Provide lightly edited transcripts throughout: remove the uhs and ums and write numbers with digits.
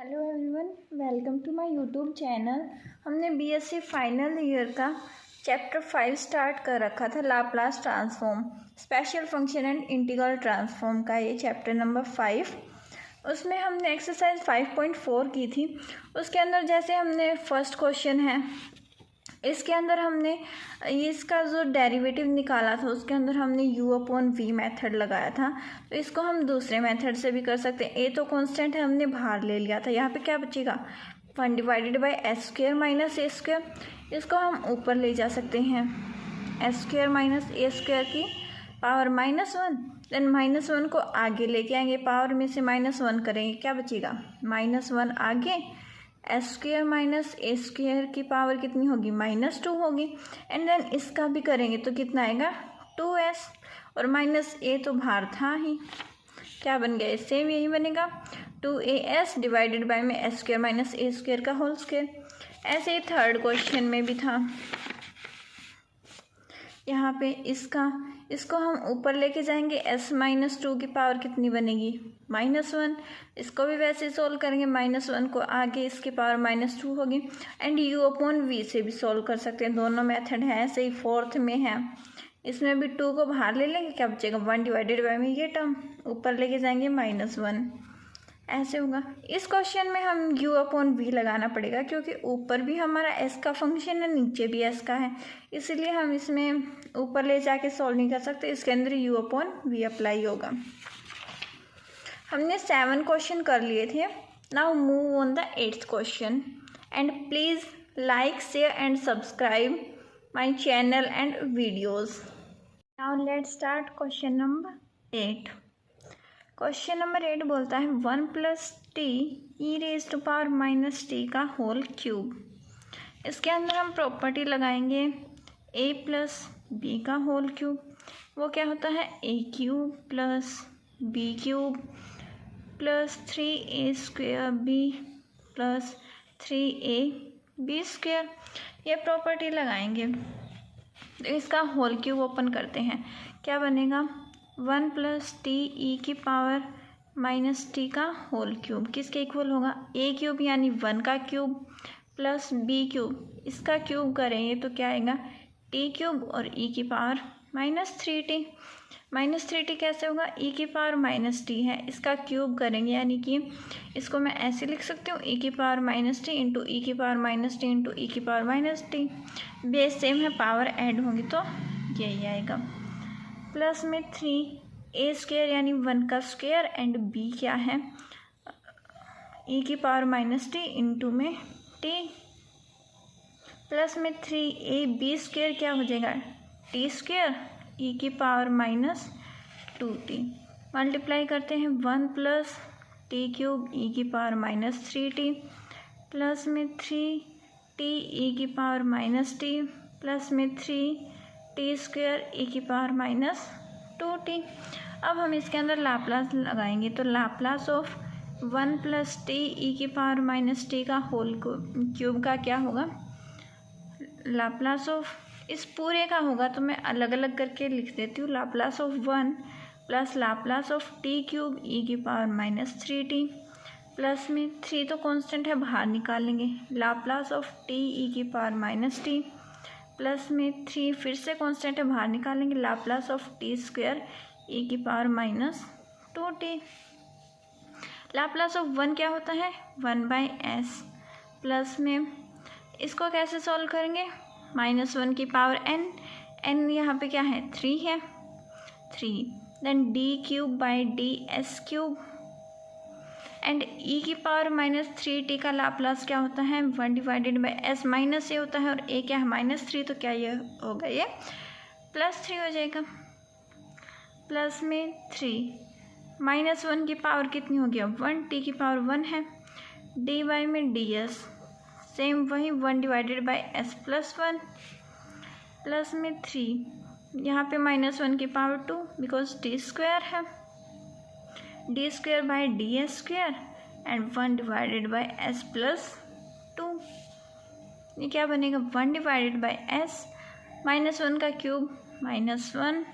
Hello everyone, welcome to my YouTube channel. हमने BSc final year का chapter 5 start कर रखा था, Laplace transform, special function and integral transform का ये चैप्टर नंबर 5। उसमें हमने एक्सरसाइज 5.4 की थी। उसके अंदर जैसे हमने फर्स्ट क्वेश्चन है, इसके अंदर हमने इसका जो डेरिवेटिव निकाला था उसके अंदर हमने u/v मेथड लगाया था। तो इसको हम दूसरे मेथड से भी कर सकते हैं। ए तो कांस्टेंट है, हमने बाहर ले लिया था। यहाँ पे क्या बचेगा, 1 divided by S square minus A square. इसको हम ऊपर ले जा सकते हैं, एस स्क्वेयर माइनस ए स्क्वेयर की पावर -1। देन -1 को आगे लेके आएंगे, पावर में से -1 करेंगे, क्या बचेगा, -1 आगे, एस स्क्वेयर माइनस ए स्क्वेयर की पावर कितनी होगी, -2 होगी। एंड देन इसका भी करेंगे तो कितना आएगा, 2s, और -a तो बाहर था ही, क्या बन गया, सेम यही बनेगा, 2as डिवाइडेड बाय में एस स्क्वेयर माइनस ए स्क्वेयर का होल स्क्वेयर। ऐसे ही थर्ड क्वेश्चन में भी था, यहाँ पे इसको हम ऊपर लेके जाएंगे, s-2 की पावर कितनी बनेगी, -1। इसको भी वैसे सोल्व करेंगे, -1 को आगे इसकी पावर -2 होगी। एंड u/v से भी सोल्व कर सकते हैं, दोनों मेथड है। ऐसे ही फोर्थ में है, इसमें भी 2 को बाहर ले लेंगे, क्या बचेगा, 1 डिवाइडेड बाय में ये टर्म, ऊपर लेके जाएंगे -1, ऐसे होगा। इस क्वेश्चन में हम u/v लगाना पड़ेगा, क्योंकि ऊपर भी हमारा s का फंक्शन है, नीचे भी s का है, इसलिए हम इसमें ऊपर ले जाके सॉल्व नहीं कर सकते। इसके अंदर u/v अप्लाई होगा। हमने 7 क्वेश्चन कर लिए थे। Now move on the 8th question, and please like, share and subscribe my channel and videos. Now let's start question number 8। Question number 8 बोलता है 1 + t e⁻⁻t का होल क्यूब। इसके अंदर हम प्रॉपर्टी लगाएंगे a + b का होल क्यूब। वो क्या होता है, a³ + b³ + 3a² b + 3ab², ये प्रॉपर्टी लगाएंगे। तो इसका होल क्यूब ओपन करते हैं, क्या बनेगा, 1 + t⁻⁻t का होल क्यूब किसके इक्वल होगा, a³ यानी 1 का क्यूब प्लस b³, इसका क्यूब करेंगे तो क्या आएगा, t³ और e⁻−3t। -3t कैसे होगा, e⁻−t है, इसका क्यूब करेंगे, यानी कि इसको मैं ऐसे लिख सकती हूँ, e⁻−t into e⁻−t into e⁻−t। Base same है, पावर ऐड होंगी तो यही आएगा। प्लस में 3a² यानी 1 का स्क्वायर, एंड b क्या है, e⁻−t इंटू में t, प्लस में 3ab² क्या हो जाएगा, t² e⁻−2t। मल्टीप्लाई करते हैं, 1 + t³ e⁻−3t प्लस में 3t e⁻−t प्लस में 3t² e⁻−2t। अब हम इसके अंदर लाप्लास लगाएंगे, तो लाप्लास ऑफ 1 + t e⁻−t का होल क्यूब का क्या होगा, लाप्लास ऑफ इस पूरे का होगा, तो मैं अलग अलग करके लिख देती हूँ। Laplace of 1 + Laplace of t³ e⁻−3t plus में 3 तो कांस्टेंट है, बाहर निकालेंगे, Laplace of t e⁻−t plus में 3 फिर से कांस्टेंट है, बाहर निकालेंगे, Laplace of t² e⁻−2t। Laplace of 1 क्या होता है, 1/s, प्लस में इसको कैसे सॉल्व करेंगे, -1 की पावर n यहाँ पे क्या है, 3 है, 3, देन d³/ds³ एंड e⁻−3t का लाप्लास क्या होता है, 1 डिवाइडेड बाई s माइनस ए होता है, और a क्या है, -3, तो क्या ये होगा, ये +3 हो जाएगा। प्लस में 3, -1 की पावर कितनी हो गया, 1, t की पावर 1 है, dy में ds सेम वही 1 डिवाइडेड बाई s + 1 प्लस में 3, यहाँ पे -1 की पावर 2 बिकॉज t² है, d²/ds² and 1 divided by s + 2, ये क्या बनेगा, 1 डिवाइडेड बाई s, -1 का क्यूब -1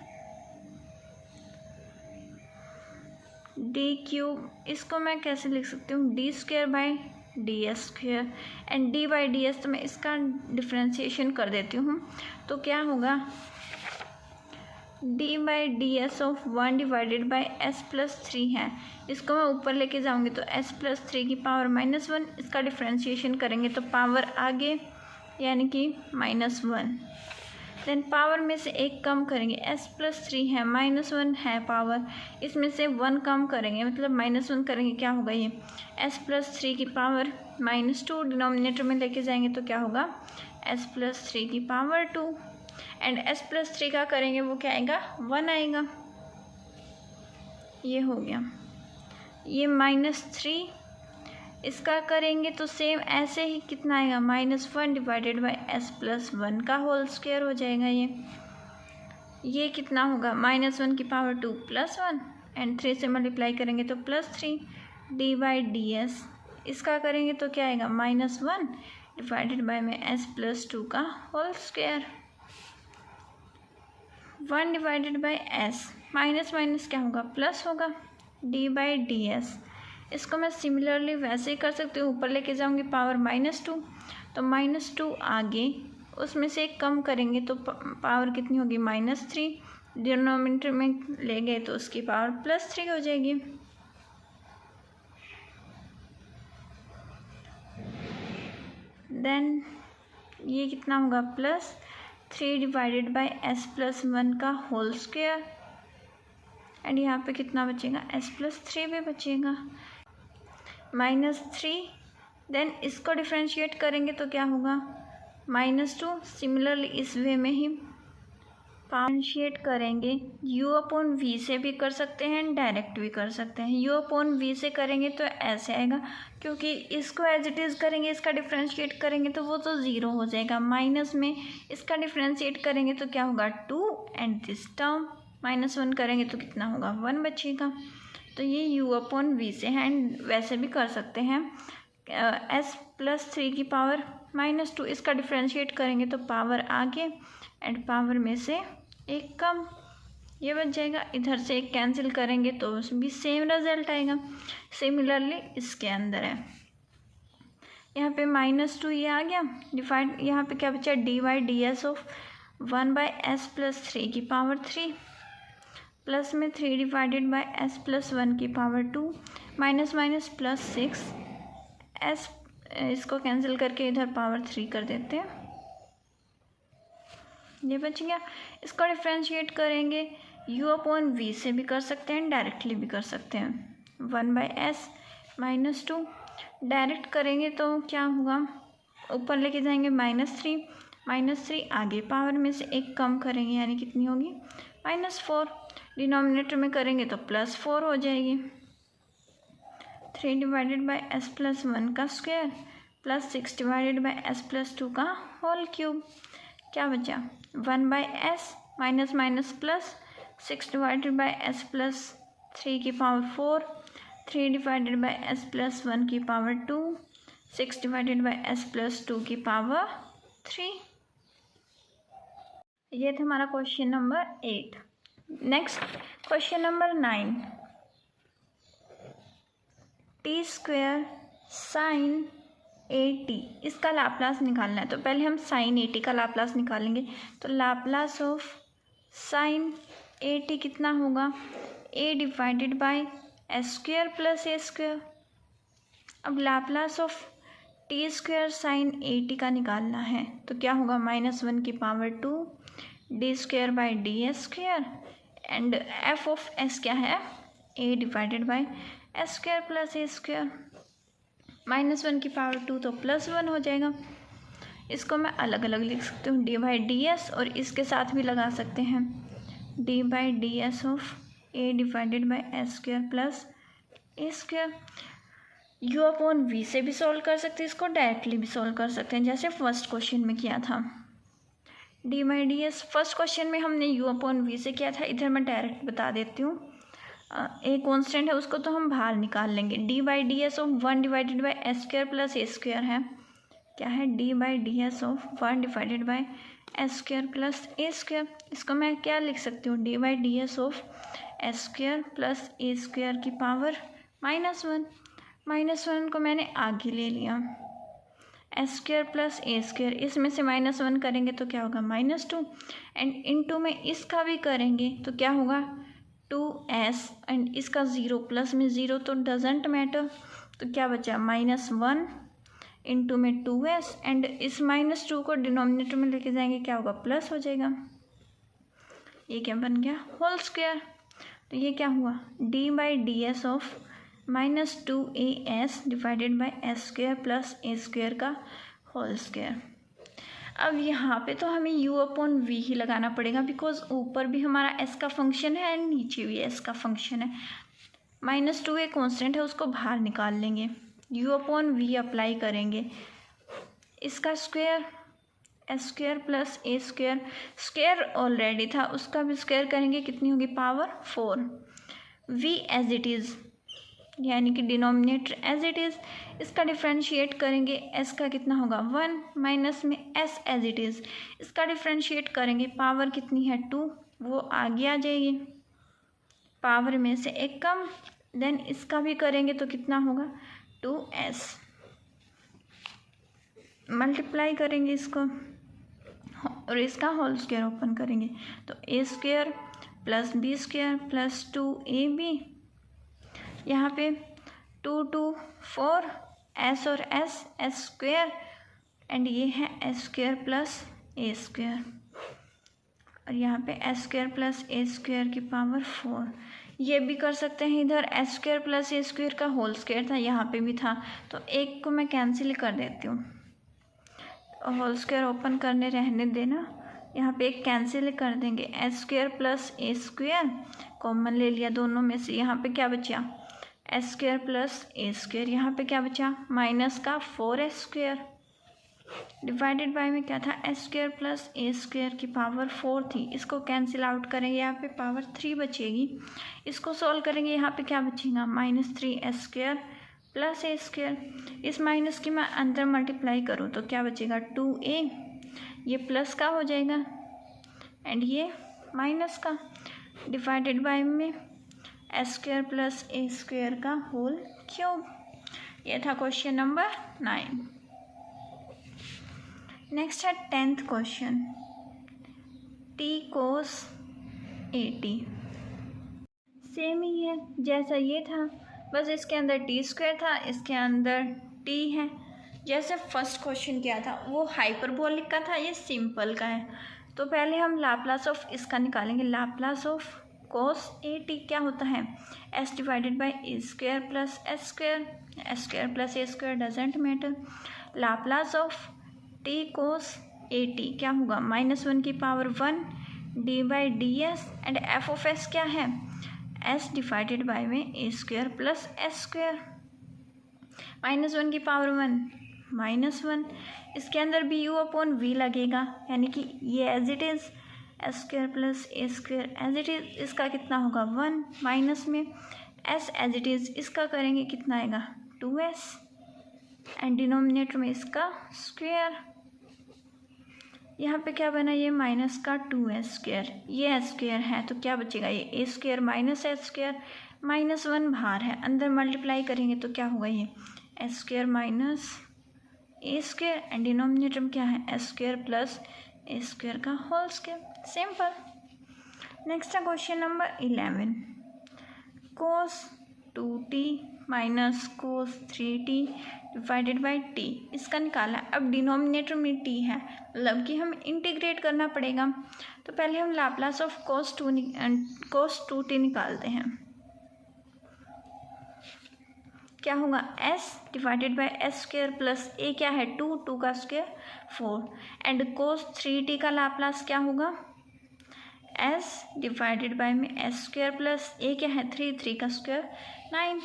डी क्यूब, इसको मैं कैसे लिख सकती हूँ, D square by D S square, and D by D S तो मैं इसका डिफ्रेंशिएशन कर देती हूँ, तो क्या होगा, D by D S of 1 divided by S plus 3 है, इसको मैं ऊपर लेके जाऊँगी तो एस प्लस 3 की पावर -1, इसका डिफ्रेंशिएशन करेंगे तो पावर आगे यानी कि -1, देन पावर में से एक कम करेंगे, एस प्लस 3 है, -1 है पावर, इसमें से 1 कम करेंगे मतलब -1 करेंगे, क्या होगा ये, एस प्लस 3 की पावर -2, डिनोमिनेटर में लेके जाएंगे तो क्या होगा, एस प्लस 3 की पावर 2, एंड एस प्लस 3 का करेंगे वो क्या आएगा, 1 आएगा, ये हो गया, ये -3, इसका करेंगे तो सेम ऐसे ही कितना आएगा, -1 डिवाइडेड बाई एस प्लस 1 का होल स्क्वायर हो जाएगा, ये कितना होगा, -1 की पावर 2 प्लस 1, एंड 3 से मल्टीप्लाई करेंगे तो +3 डी बाई डी एस, इसका करेंगे तो क्या आएगा, -1 डिवाइडेड बाई में एस प्लस 2 का whole square, 1 divided by s, minus minus क्या होगा, प्लस होगा, डी बाई डी एस, इसको मैं सिमिलरली वैसे ही कर सकती हूँ, ऊपर लेके जाऊँगी पावर -2, तो -2 आगे, उसमें से एक कम करेंगे तो पावर कितनी होगी, -3, डिनोमिनेटर में ले गए तो उसकी पावर +3 हो जाएगी, देन ये कितना होगा, +3 डिवाइडेड बाई एस प्लस 1 का होल स्क्वायर, एंड यहाँ पे कितना बचेगा, एस प्लस 3 भी बचेगा, -3, देन इसको डिफ्रेंशिएट करेंगे तो क्या होगा, -2, सिमिलरली इस वे में ही डिफ्रेंशिएट करेंगे, u अपॉन v से भी कर सकते हैं, डायरेक्ट भी कर सकते हैं, u अपॉन v से करेंगे तो ऐसे आएगा, क्योंकि इसको एज इट इज़ करेंगे, इसका डिफ्रेंशिएट करेंगे तो वो तो ज़ीरो हो जाएगा, माइनस में इसका डिफ्रेंशिएट करेंगे तो क्या होगा, 2, एंड दिस टर्म -1 करेंगे तो कितना होगा, 1 बचेगा, तो ये u अपॉन v से है, एंड वैसे भी कर सकते हैं, s प्लस 3 की पावर -2, इसका डिफ्रेंशिएट करेंगे तो पावर आगे, एंड पावर में से एक कम, ये बच जाएगा, इधर से एक कैंसिल करेंगे तो उसमें भी सेम रिजल्ट आएगा, सिमिलरली इसके अंदर है, यहाँ पे -2 ये आ गया, डिवाइड यहाँ पे क्या बचा, D by D S of 1 by S plus 3 की पावर 3, प्लस में 3 डिवाइडेड बाई एस प्लस 1 की पावर 2, माइनस माइनस +6, एस इसको कैंसिल करके इधर पावर 3 कर देते हैं, ये बच गया, इसको डिफ्रेंशिएट करेंगे, u अपॉन v से भी कर सकते हैं, डायरेक्टली भी कर सकते हैं, 1 बाई एस -2, डायरेक्ट करेंगे तो क्या होगा, ऊपर लेके जाएंगे -3 आगे, पावर में से एक कम करेंगे यानी कितनी होगी, -4, डिनोमिनेटर में करेंगे तो +4 हो जाएगी, 3 डिवाइडेड बाई एस प्लस 1 का square +6 divided by S plus 2 का होल क्यूब, क्या बचा, 1 by s minus minus plus 6 divided by S plus 3 की power 4, 3 divided by S plus 1 की power 2, 6 divided by S plus 2 की पावर 3। ये था हमारा question number 8। Next question number 9, T square sine 80, इसका लाप्लास निकालना है। तो पहले हम साइन 80 का लाप्लास निकालेंगे। तो लाप्लास ऑफ साइन 80 कितना होगा, a divided by S square plus A square. अब Laplace of T square sine 80 का निकालना है तो क्या होगा, -1 की power 2 D square by D S square, and F of S क्या है, a divided by S square plus A square. -1 की पावर 2 तो +1 हो जाएगा। इसको मैं अलग अलग लिख सकती हूँ, डी बाई डी एस, और इसके साथ भी लगा सकते हैं, d by D S of a divided by S square plus A square. u upon v से भी सॉल्व कर सकते हैं, इसको डायरेक्टली भी सॉल्व कर सकते हैं, जैसे फर्स्ट क्वेश्चन में किया था। D by D S first question में हमने u अपॉन v से किया था, इधर मैं डायरेक्ट बता देती हूँ। ए कॉन्स्टेंट है, उसको तो हम बाहर निकाल लेंगे। D by D S of 1 divided by S square plus A square है, क्या है, D by D S of 1 divided by S square plus A square. इसको मैं क्या लिख सकती हूँ, D by D S of s square plus A square की पावर -1। -1 को मैंने आगे ले लिया। एस स्क्वायर प्लस ए स्क्वायर, इसमें से -1 करेंगे तो क्या होगा -2, एंड इनटू में इसका भी करेंगे तो क्या होगा 2s, एंड इसका 0 प्लस में 0 तो डजेंट मैटर, तो क्या बचा -1 इंटू में 2s, एंड इस -2 को डिनोमिनेटर में लेके जाएंगे क्या होगा प्लस हो जाएगा। ये क्या बन गया होल स्क्वायर। तो ये क्या हुआ d/ds of -2as divided by S square plus A square का होल स्क्वायर। अब यहाँ पे तो हमें u/v ही लगाना पड़ेगा, बिकॉज ऊपर भी हमारा s का फंक्शन है एंड नीचे भी s का फंक्शन है। -2 एक कॉन्स्टेंट है, उसको बाहर निकाल लेंगे, u/v अप्लाई करेंगे। इसका स्क्वायर एस स्क्वायर प्लस ए स्क्वायर, स्क्वायर ऑलरेडी था उसका भी स्क्वायर करेंगे, कितनी होगी power 4। v as it is यानी कि डिनोमिनेटर एज इट इज़, इसका डिफ्रेंशिएट करेंगे, s का कितना होगा 1 माइनस में s एज इट इज़, इसका डिफ्रेंशिएट करेंगे, पावर कितनी है 2, वो आगे आ जाएगी, पावर में से एक कम, देन इसका भी करेंगे तो कितना होगा 2s, मल्टीप्लाई करेंगे इसको और इसका होल स्क्वायर ओपन करेंगे तो A square plus B square plus 2ab, यहाँ पे 2 2 4 s और s स्क्वायर, एंड ये है एस स्क्वायर प्लस ए स्क्वायर, और यहाँ पे एस स्क्वायर प्लस ए स्क्वायर की पावर 4। ये भी कर सकते हैं, इधर एस स्क्वायर प्लस ए स्क्वायर का होल स्क्वायर था, यहाँ पे भी था, तो एक को मैं कैंसिल कर देती हूँ, होल स्क्वायर ओपन करने रहने देना, यहाँ पे एक कैंसिल कर देंगे, एस स्क्वायर प्लस ए स्क्वायर कॉमन ले लिया दोनों में से, यहाँ पे क्या बचा एस स्क्वायर प्लस ए स्क्वायर, यहाँ पे क्या बचा माइनस का 4s स्क्वायर, डिवाइडेड बाय में क्या था एस स्क्वायर प्लस ए स्क्वायर की पावर 4 थी, इसको कैंसिल आउट करेंगे, यहाँ पे पावर 3 बचेगी, इसको सॉल्व करेंगे, यहाँ पे क्या बचेगा -3s स्क्वायर प्लस ए स्क्वायर, इस माइनस की मैं अंदर मल्टीप्लाई करूँ तो क्या बचेगा 2a, ये प्लस का हो जाएगा एंड ये माइनस का, डिवाइडेड बाय में एस स्क्वायर प्लस ए स्क्वायर का होल क्यूब। ये था क्वेश्चन नंबर 9। नेक्स्ट है 10th question, t cos at, same ही है जैसा ये था, बस इसके अंदर टी स्क्वायर था, इसके अंदर t है। जैसे फर्स्ट क्वेश्चन किया था वो हाइपरबोलिक का था, ये सिंपल का है। तो पहले हम लाप्लास ऑफ इसका निकालेंगे, लाप्लास ऑफ cos at क्या होता है s divided bye A square plus S square, s square plus A square doesn't matter. Laplace of t cos at क्या होगा -1 की power 1 d/ds, and f of s क्या है s डिवाइडेड बाय में ए square plus S square, -1 की power 1 -1, इसके अंदर भी u/v लगेगा, यानी कि ये as it is s square plus A square as it is, इसका कितना होगा 1 माइनस में s एज इट इज़, इसका करेंगे कितना आएगा 2s, एंड डिनोमिनेटर में इसका स्क्वायर, यहाँ पे क्या बना ये माइनस का 2s स्क्वायर, ये एस स्क्वायर है तो क्या बचेगा ये ए स्क्वायर माइनस एस स्क्वायर, -1 बाहर है, अंदर मल्टीप्लाई करेंगे तो क्या होगा ये S square minus A square, and denominator में क्या है एस स्क्वायर प्लस ए स्क्वायर का होल स्क्वायर, सिंपल। नेक्स्ट है question number 11, cos 2t minus cos 3t divided by t, इसका निकाला। अब डिनोमिनेटर में t है, मतलब कि हम इंटीग्रेट करना पड़ेगा, तो पहले हम लाप्लास ऑफ cos 2t निकालते हैं। क्या होगा s divided by S square plus A क्या है 2 का स्क्वायर 4, एंड cos 3t का लाप्लास क्या होगा s डिवाइडेड बाय में एस स्क्वायर प्लस ए क्या है 3 का स्क्वायर 9।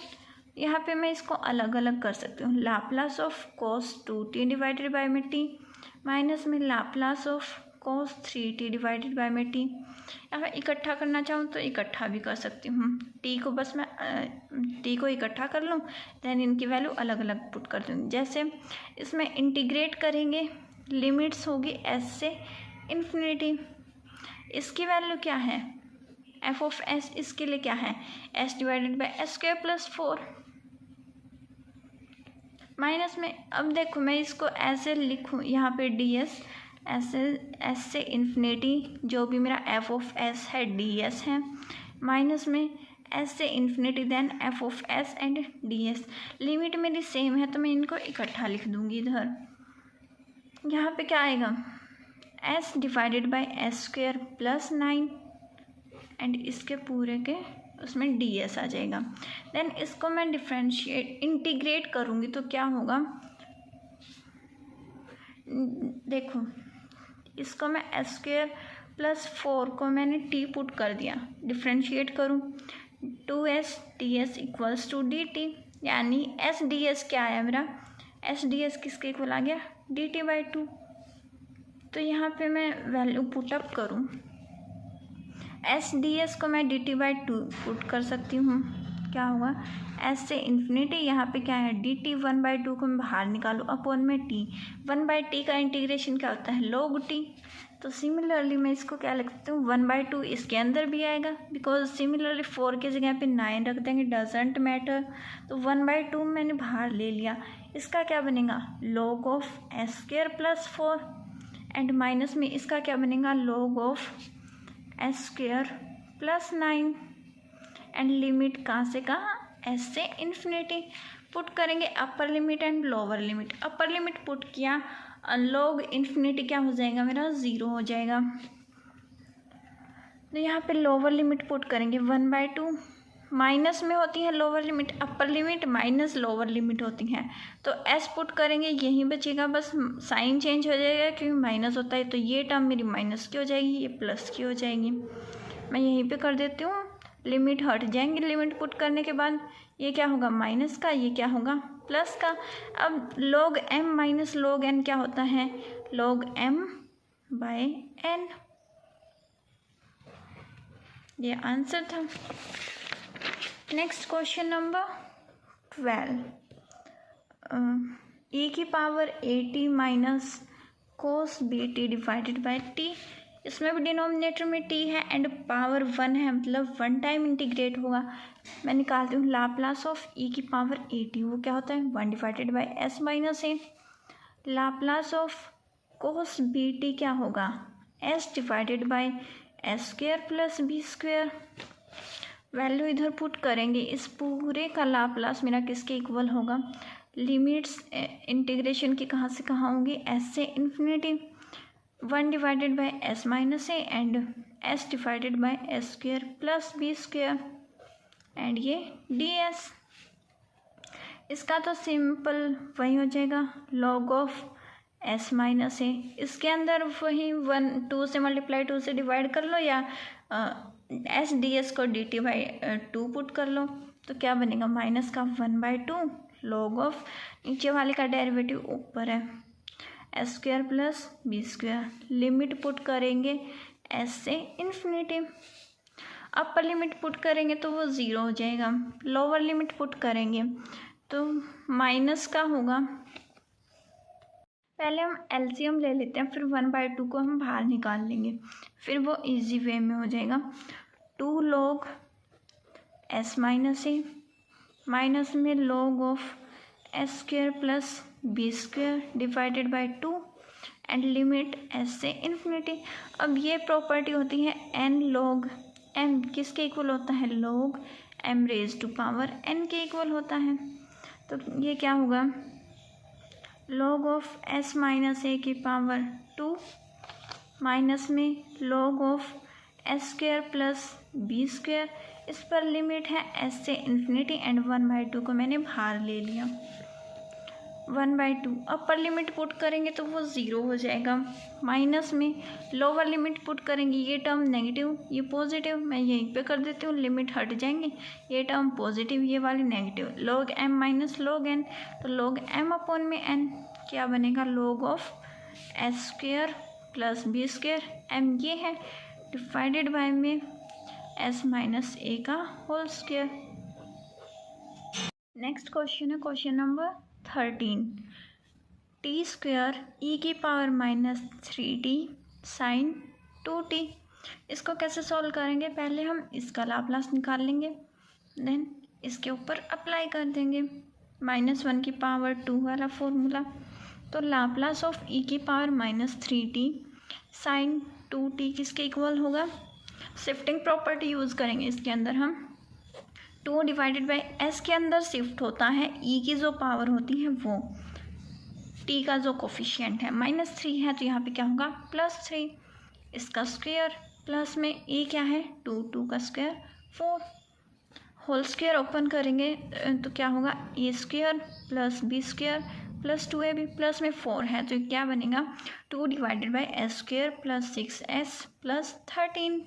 यहाँ पे मैं इसको अलग अलग कर सकती हूँ, Laplace of cos 2t divided by में t माइनस में Laplace of cos 3t divided by में t। यहाँ इकट्ठा करना चाहूँ तो इकट्ठा भी कर सकती हूँ, t को बस मैं t को इकट्ठा कर लूँ, देन इनकी वैल्यू अलग अलग पुट कर दूँगी। जैसे इसमें इंटीग्रेट करेंगे, लिमिट्स होगी s से इन्फिनिटी, इसकी वैल्यू क्या है एफ ऑफ एस इसके लिए क्या है, s divided by S square plus 4 minus में। अब देखो मैं इसको ऐसे लिखूँ, यहाँ पे डी एस ऐसे, एस से इन्फिनिटी जो भी मेरा एफ ऑफ एस है डी एस है, माइनस में एस से infinity then f of s and d s. Limit मेरी सेम है तो मैं इनको इकट्ठा लिख दूँगी इधर। यहाँ पे क्या आएगा, S divided by S square plus 9 and इसके पूरे के उसमें डी एस आ जाएगा। देन इसको मैं डिफ्रेंशिएट इंटीग्रेट करूँगी तो क्या होगा, देखो इसको मैं एस स्क्वायर प्लस 4 को मैंने टी पुट कर दिया, डिफ्रेंशिएट करूँ 2s ds equals to d t, यानी एस डी एस क्या आया मेरा, एस डी एस किसके इक्वल आ गया, डी टी बाई 2। तो यहाँ पे मैं वैल्यू पुटअप करूँ, एस डी एस को मैं डी टी बाई 2 पुट कर सकती हूँ, क्या होगा एस से इन्फिनिटी, यहाँ पे क्या है डी टी 1/2 को मैं बाहर निकालूँ अपॉन में टी, 1/t का इंटीग्रेशन क्या होता है log t। तो सिमिलरली मैं इसको क्या लिख सकती हूँ 1/2 इसके अंदर भी आएगा, बिकॉज सिमिलरली 4 की जगह पे 9 रख देंगे, डजेंट मैटर। तो 1/2 मैंने बाहर ले लिया, इसका क्या बनेगा log of s square plus 4 and minus में इसका क्या बनेगा log of s square plus 9 and limit कहाँ से कहाँ, एस से इन्फिनिटी। पुट करेंगे upper limit and lower limit, upper limit put किया, लॉग इन्फिनिटी क्या हो जाएगा मेरा 0 हो जाएगा। तो यहाँ पे लोअर लिमिट पुट करेंगे 1/2, माइनस में होती है lower limit, upper limit minus lower limit होती हैं। तो एस पुट करेंगे यहीं बचेगा, बस साइन चेंज हो जाएगा क्योंकि माइनस होता है, तो ये टर्म मेरी माइनस की हो जाएगी, ये प्लस की हो जाएगी। मैं यहीं पे कर देती हूँ, लिमिट हट जाएंगे, लिमिट पुट करने के बाद ये क्या होगा माइनस का, ये क्या होगा प्लस का। अब log m minus log n क्या होता है, log m बाय n। ये आंसर था। नेक्स्ट क्वेश्चन नंबर 12, e की power at minus cos b t divided by t, इसमें भी डिनोमिनेटर में t है एंड पावर 1 है, मतलब 1 टाइम इंटीग्रेट होगा। मैं निकालती हूँ लाप्लास ऑफ e की पावर at, वो क्या होता है 1 divided by s minus a। Laplace of cos b t क्या होगा, s divided by S square plus B square. Value इधर पुट करेंगे, इस पूरे का लाप्लास मेरा किसके इक्वल होगा, लिमिट्स इंटीग्रेशन की कहाँ से कहाँ होंगी, s से infinity, 1 divided by s minus a and s divided by S square plus B square and ये डी एस। इसका तो सिंपल वही हो जाएगा log of s minus a, इसके अंदर वही 2 से मल्टीप्लाई 2 से डिवाइड कर लो या एस डी एस को डी टी बाई 2 पुट कर लो, तो क्या बनेगा माइनस का 1/2 log ऑफ, नीचे वाले का डेरिवेटिव ऊपर है s square plus B square. Limit put करेंगे एस से इन्फिनिटी, अपर लिमिट पुट करेंगे तो वो 0 हो जाएगा, लोअर लिमिट पुट करेंगे तो माइनस का होगा। पहले हम एलसीएम ले लेते हैं, फिर 1/2 को हम बाहर निकाल लेंगे, फिर वो इजी वे में हो जाएगा। 2 log s minus a minus में log of s square plus B square divided by 2 and limit s से इन्फिनिटी। अब ये प्रॉपर्टी होती है n log m किसके इक्वल होता है, log m raise to power n के इक्वल होता है। तो ये क्या होगा log of s minus a की पावर 2 माइनस में log of s square plus B square, इस पर लिमिट है s से इन्फिनिटी एंड 1/2 को मैंने बाहर ले लिया 1/2। अपर लिमिट पुट करेंगे तो वो 0 हो जाएगा, माइनस में लोअर लिमिट पुट करेंगे, ये टर्म नेगेटिव ये पॉजिटिव, मैं यहीं पे कर देती हूँ, लिमिट हट जाएंगे, ये टर्म पॉजिटिव ये वाली negative, log m minus log n, तो log m अपॉन में n क्या बनेगा log of s square plus B square, m ये है डिवाइडेड बाय में s माइनस ए का होल स्क्वायर। नेक्स्ट क्वेश्चन है question number 13, t square e की power minus 3t sign 2t। इसको कैसे सॉल्व करेंगे, पहले हम इसका लाप्लास निकाल लेंगे, देन इसके ऊपर अप्लाई कर देंगे -1 की पावर 2 वाला फॉर्मूला। तो लाप्लास ऑफ e की पावर -3t साइन 2t किसके इक्वल होगा, शिफ्टिंग प्रॉपर्टी यूज़ करेंगे इसके अंदर हम, 2 डिवाइडेड बाई s के अंदर शिफ्ट होता है e की जो पावर होती है वो, t का जो कोफिशिएंट है -3 है तो यहाँ पे क्या होगा +3, इसका स्क्वायर प्लस में e क्या है 2 का स्क्वायर 4, होल स्क्वायर ओपन करेंगे तो क्या होगा a square plus b square plus 2ab plus में 4 है तो क्या बनेगा 2 divided by s square plus 6s plus 13।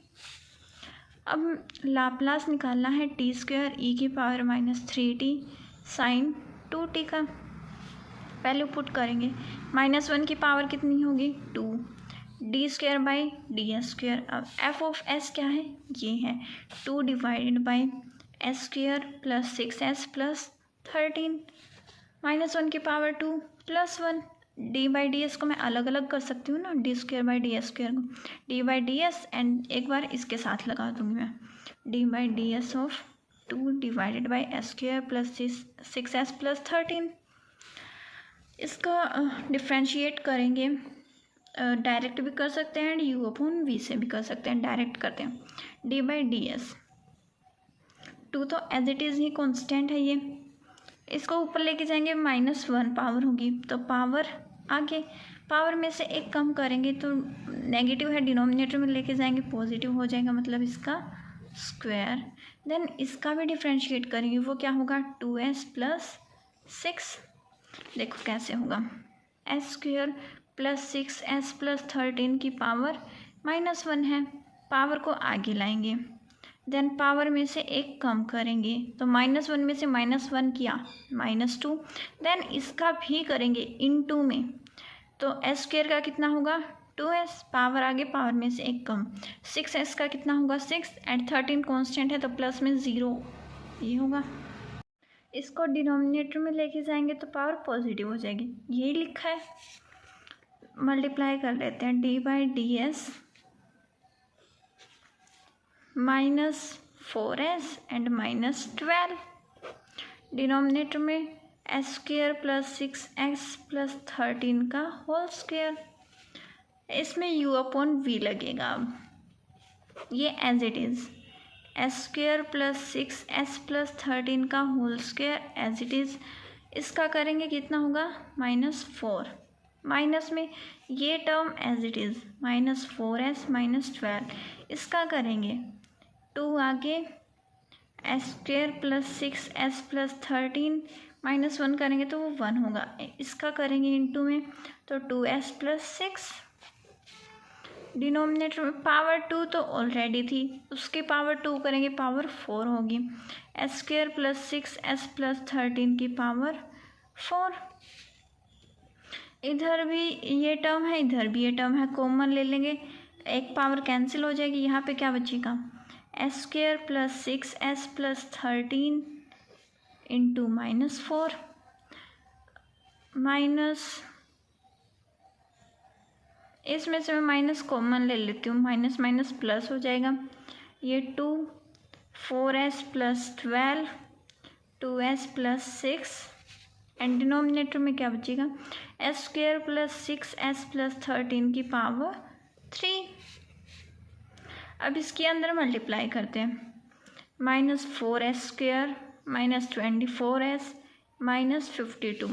अब लाप्लास निकालना है टी स्क्वायर ई की पावर -3t साइन 2t का, पहले पुट करेंगे -1 की पावर कितनी होगी 2, D square by D S square. अब एफ ऑफ एस क्या है, ये है 2 divided by S square plus 6s plus 13, -1 की power 2 plus 1, D by D S को मैं अलग अलग कर सकती हूँ ना, D square by D S square को, D by D S and एक बार इसके साथ लगा दूँगी मैं, D by D S of 2 divided by S square plus 6s plus 13। इसका डिफ्रेंशिएट करेंगे, डायरेक्ट भी कर सकते हैं एंड यू अपॉन वी से भी कर सकते हैं, डायरेक्ट करते हैं, डी बाई डी एस 2 तो एज इट इज़ ही कॉन्स्टेंट है ये, इसको ऊपर लेके जाएंगे -1 पावर होगी तो पावर आगे, पावर में से एक कम करेंगे तो नेगेटिव है डिनोमिनेटर में लेके जाएंगे पॉजिटिव हो जाएगा, मतलब इसका स्क्वायर, देन इसका भी डिफ्रेंशिएट करेंगे वो क्या होगा 2s प्लस 6, देखो कैसे होगा s square plus 6s plus 13 की पावर -1 है, पावर को आगे लाएंगे, देन पावर में से एक कम करेंगे तो -1 में से -1 किया -2, देन इसका भी करेंगे इनटू में तो s स्क्वायर का कितना होगा 2s, पावर आगे पावर में से एक कम, 6s का कितना होगा 6 एंड 13 कांस्टेंट है तो प्लस में 0 ये होगा, इसको डिनोमिनेटर में लेके जाएंगे तो पावर पॉजिटिव हो जाएगी, यही लिखा है, मल्टीप्लाई कर लेते हैं d by D s -4s and -12, denominator में s square plus 6s plus 13 का होल स्क्वायर, इसमें u अपॉन v लगेगा, अब ये as it is s square plus 6s plus 13 का whole square as it is, इसका करेंगे कितना होगा -4, माइनस में ये term as it is -4s -12, इसका करेंगे 2 आगे s square plus 6s plus 13 -1 करेंगे तो वो 1 होगा, इसका करेंगे इनटू में तो 2s प्लस 6, डिनोमिनेटर में पावर 2 तो ऑलरेडी थी, उसकी पावर 2 करेंगे पावर 4 होगी, s square plus 6s plus 13 की पावर 4, इधर भी ये टर्म है इधर भी ये टर्म है, कॉमन ले लेंगे, एक पावर कैंसिल हो जाएगी, यहाँ पे क्या बचेगा s square plus 6s plus 13 into -4 minus, इसमें से मैं माइनस कॉमन ले लेती हूँ, माइनस माइनस प्लस हो जाएगा, ये 2 4s plus 12 2s plus 6 and denominator में क्या बचेगा s square plus 6s plus 13 की पावर 3। अब इसके अंदर मल्टीप्लाई करते हैं, -4s स्क्वायर -24s -52,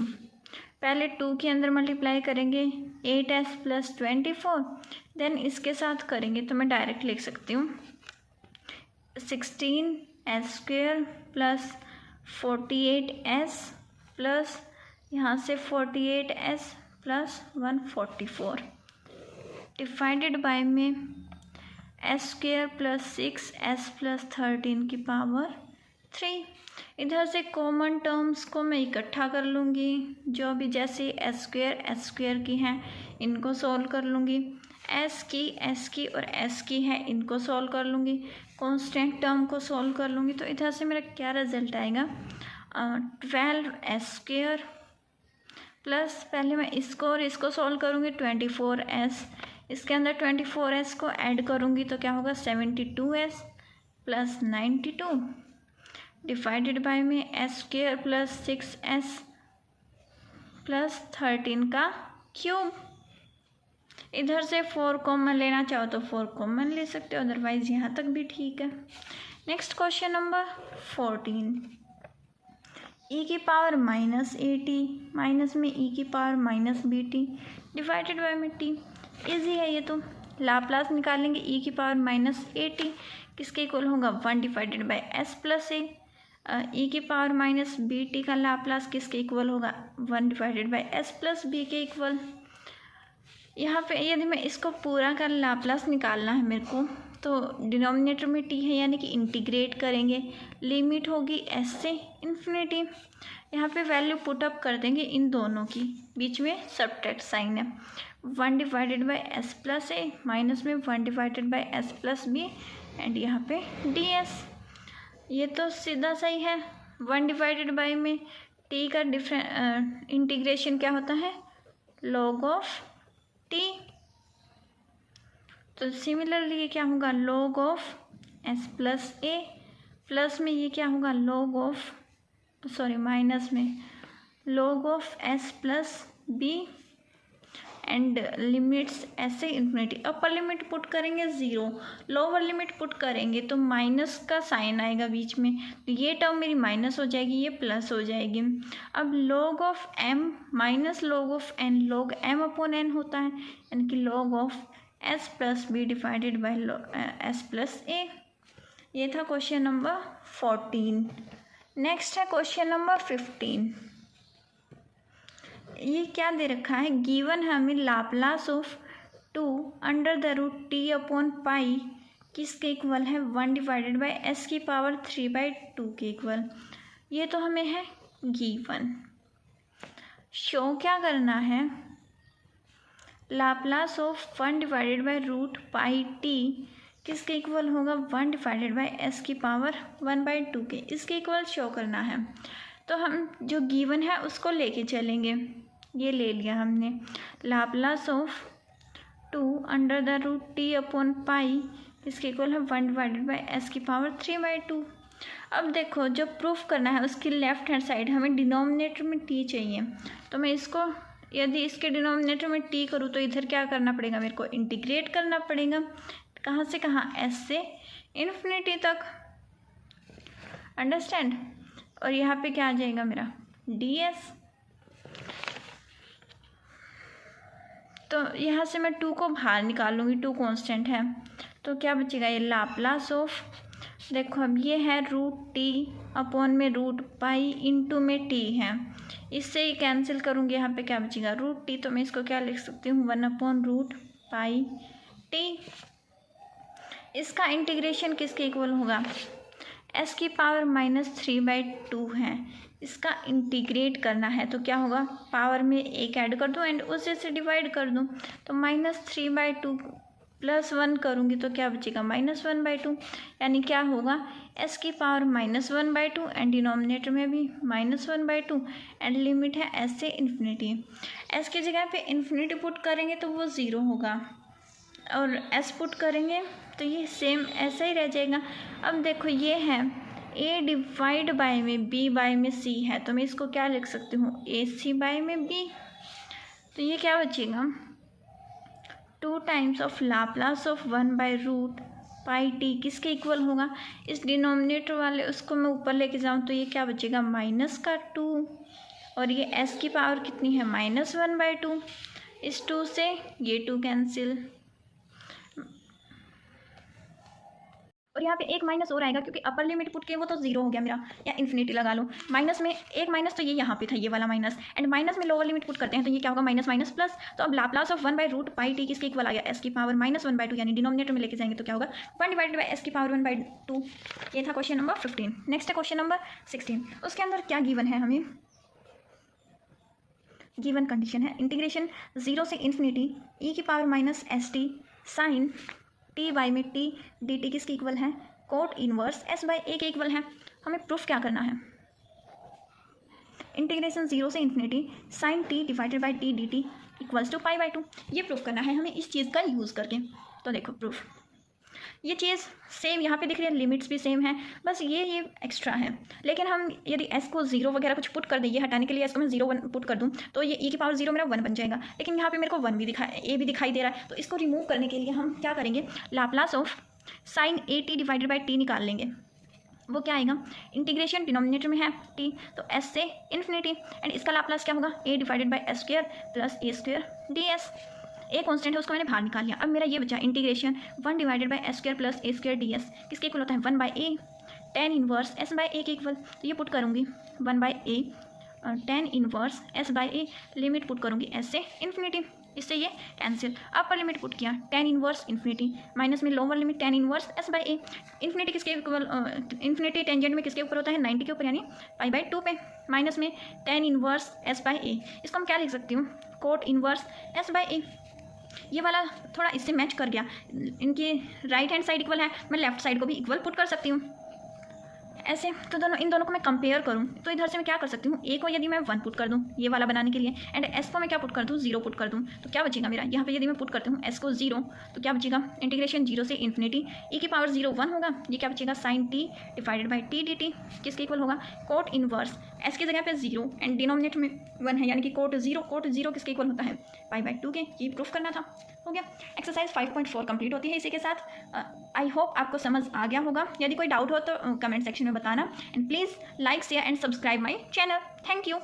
पहले 2 के अंदर मल्टीप्लाई करेंगे 8s प्लस 24, देन इसके साथ करेंगे तो मैं डायरेक्ट लिख सकती हूँ 16s square plus 48s plus यहाँ से 48s प्लस 144 डिवाइडेड बाय में s square plus 6s plus 13 की पावर 3। इधर से कॉमन टर्म्स को मैं इकट्ठा कर लूँगी, जो भी जैसे s स्क्वायर की हैं इनको सॉल्व कर लूँगी, s की और s की है इनको सॉल्व कर लूँगी, कांस्टेंट टर्म को सॉल्व कर लूँगी, तो इधर से मेरा क्या रिजल्ट आएगा 12s स्क्वायर प्लस, पहले मैं इसको और इसको सॉल्व करूँगी 24s, इसके अंदर 24s को ऐड करूँगी तो क्या होगा 72s प्लस 92 डिवाइडेड बाय में s square plus 6s plus 13 का क्यूब। इधर से 4 कॉमन लेना चाहो तो 4 कॉमन ले सकते हो, अदरवाइज यहाँ तक भी ठीक है। नेक्स्ट क्वेश्चन नंबर 14, e की पावर माइनस AT माइनस में e की power minus BT divided by में t। ईजी है ये तो, लाप्लास निकालेंगे e की पावर माइनस AT किसके इक्वल होगा 1 divided by s plus a। e की पावर माइनस BT का लाप्लास किसके इक्वल होगा 1 divided by s plus b के इक्वल। यहाँ पे यदि मैं इसको पूरा का लाप्लास निकालना है मेरे को, तो डिनोमिनेटर में t है यानी कि इंटीग्रेट करेंगे, लिमिट होगी s से इन्फिनिटी। यहाँ पे वैल्यू पुट अप कर देंगे इन दोनों की, बीच में सब्ट्रैक्ट साइन है। 1 divided by s plus a minus में 1 divided by s plus b and यहाँ पे ds। ये तो सीधा सही है। 1 डिवाइडेड बाय में t का इंटीग्रेशन क्या होता है log ऑफ t। तो सिमिलरली ये क्या होगा log of s plus a plus में ये क्या होगा log ऑफ माइनस में log of s plus b and limits ऐसे इन्फिनिटी। अपर लिमिट पुट करेंगे 0, लोअर लिमिट पुट करेंगे तो माइनस का साइन आएगा बीच में, तो ये टर्म मेरी माइनस हो जाएगी, ये प्लस हो जाएगी। अब log of m minus log of n log m upon n होता है, यानी कि log of s plus b divided by s plus a। ये था क्वेश्चन नंबर 14। नेक्स्ट है क्वेश्चन नंबर 15। ये क्या दे रखा है, गिवन है हमें Laplace of 2 under the root t upon pi किसके इक्वल है 1 डिवाइडेड बाय s की पावर 3/2 के इक्वल। ये तो हमें है गिवन। शो क्या करना है, Laplace of 1 divided by root pi t किसके इक्वल होगा 1 डिवाइडेड बाय s की पावर 1/2 के, इसके इक्वल शो करना है। तो हम जो गिवन है उसको लेके चलेंगे। ये ले लिया हमने, Laplace of 2 under the root t upon pi इसके इक्वल है 1 डिवाइडेड बाय s की पावर 3/2। अब देखो जो प्रूफ करना है उसकी लेफ्ट हैंड साइड हमें डिनोमिनेटर में t चाहिए, तो मैं इसको यदि इसके डिनोमिनेटर में t करूँ तो इधर क्या करना पड़ेगा, मेरे को इंटीग्रेट करना पड़ेगा। कहाँ से कहाँ, s से इन्फिनिटी तक, अंडरस्टैंड। और यहाँ पे क्या आ जाएगा मेरा ds। तो यहाँ से मैं 2 को बाहर निकालूंगी, 2 कांस्टेंट है, तो क्या बचेगा ये लाप्लास ऑफ, देखो अब ये है रूट t अपॉन में रूट पाई इंटू में t है, इससे ही कैंसिल करूँगी। यहाँ पे क्या बचेगा रूट t, तो मैं इसको क्या लिख सकती हूँ 1 अपॉन रूट पाई t। इसका इंटीग्रेशन किसके इक्वल होगा, s की पावर माइनस 3/2 है, इसका इंटीग्रेट करना है तो क्या होगा, पावर में 1 ऐड कर दूँ एंड उसे से डिवाइड कर दूँ, तो माइनस 3/2 प्लस 1 करूँगी तो क्या बचेगा -1/2, यानी क्या होगा s की पावर -1/2 एंड डिनोमिनेटर में भी -1/2 एंड लिमिट है s से इन्फिनिटी। s की जगह पे इन्फिनिटी पुट करेंगे तो वो 0 होगा, और s पुट करेंगे तो ये सेम ऐसा ही रह जाएगा। अब देखो ये है a डिवाइड बाय में b बाय में c है, तो मैं इसको क्या लिख सकती हूँ ac बाय में b। तो ये क्या बचेगा 2 times of Laplace of 1 by root pi t किसके इक्वल होगा, इस डिनोमिनेटर वाले उसको मैं ऊपर लेके जाऊँ तो ये क्या बचेगा -2, और ये s की पावर कितनी है -1/2, इस 2 से ये 2 कैंसिल, और यहाँ पे एक माइनस और आएगा क्योंकि अपर लिमिट पुट के वो तो 0 हो गया मेरा, या इन्फिनिटी लगा लो। माइनस में एक माइनस तो ये यहाँ पे था, ये वाला माइनस, एंड माइनस में लोअर लिमिट पुट करते हैं तो ये क्या होगा माइनस माइनस प्लस। तो अब Laplace of 1 by root pi t किसके इक्वल आ गया, s की पावर -1/2, यानी डिनोमिनेटर में लेके जाएंगे तो क्या होगा 1 डिवाइडेड बाय s की पावर 1/2। ये था क्वेश्चन नंबर 15। नेक्स्ट है क्वेश्चन नंबर 16। उसके अंदर क्या गिवन है, हमें गिवन कंडीशन है इंटीग्रेशन 0 से इन्फिनिटी e की power minus st sine t by में t dt किसके इक्वल है cot inverse s by a के इक्वल है। हमें प्रूफ क्या करना है, इंटीग्रेशन 0 से infinity sine t divided by t dt equals to pi by 2। ये प्रूफ करना है हमें इस चीज़ का यूज़ करके। तो देखो प्रूफ, ये चीज़ सेम यहाँ पे दिख रही है, लिमिट्स भी सेम है, बस ये एक्स्ट्रा है। लेकिन हम यदि s को 0 वगैरह कुछ पुट कर दें, ये हटाने के लिए s को मैं 0 1 पुट कर दूँ तो ये e की पावर 0 मेरा 1 बन जाएगा। लेकिन यहाँ पे मेरे को 1 भी a भी दिखाई दे रहा है, तो इसको रिमूव करने के लिए हम क्या करेंगे, Laplace of sine at divided by t निकाल लेंगे। वो क्या आएगा, इंटीग्रेशन डिनोमिनेटर में है t, तो s से इन्फिनिटी, एंड इसका लाप्लास क्या होगा, a divided by S square plus A square D S. A constant है, उसको मैंने बाहर निकाल लिया। अब मेरा ये बचा integration 1 divided by S square plus A square D S, किसके इक्वल होता है 1 by A tan inverse S by A के इक्वल। तो ये पुट करूँगी 1 by A tan inverse S by A, limit put करूँगी एस से इन्फिनिटी, इससे ये कैंसिल। अपर लिमिट पुट किया टेन इनवर्स इन्फिनिटी, माइनस में lower limit tan inverse S by A. Infinity किसके इक्वल, इन्फिनिटी टेंजेंट में किसके ऊपर होता है 90 के ऊपर, यानी पाई बाई 2 पे, माइनस में टेन इनवर्स एस बाई ए। इसको हम क्या लिख सकती हूँ, कोट इनवर्स एस बाई ए। ये वाला थोड़ा इससे मैच कर गया, इनकी राइट हैंड साइड इक्वल है, मैं लेफ्ट साइड को भी इक्वल पुट कर सकती हूँ ऐसे। तो दोनों, इन दोनों को मैं कंपेयर करूँ तो इधर से मैं क्या कर सकती हूँ, ए को यदि मैं 1 पुट कर दूँ ये वाला बनाने के लिए, एंड एस को मैं क्या पुट कर दूँ 0 पुट कर दूँ, तो क्या बचेगा मेरा, यहाँ पे यदि मैं पुट करती हूँ एस को 0 तो क्या बचेगा, इंटीग्रेशन 0 से इन्फिनिटी e की पावर 0 1 होगा, ये क्या बचेगा sine t divided by t d t, किसके इक्वल होगा, कोट इनवर्स एस की जगह पे 0 एंड डिनोमिनेटर में 1 है, यानी कि कोट 0 किसके इक्वल होता है पाई बाई 2 के। ये प्रूफ करना था, हो गया। एक्सरसाइज 5.4 कंप्लीट होती है इसी के साथ। आई होप आपको समझ आ गया होगा। यदि कोई डाउट हो तो कमेंट सेक्शन में बताना, and please like share and subscribe my channel. Thank you.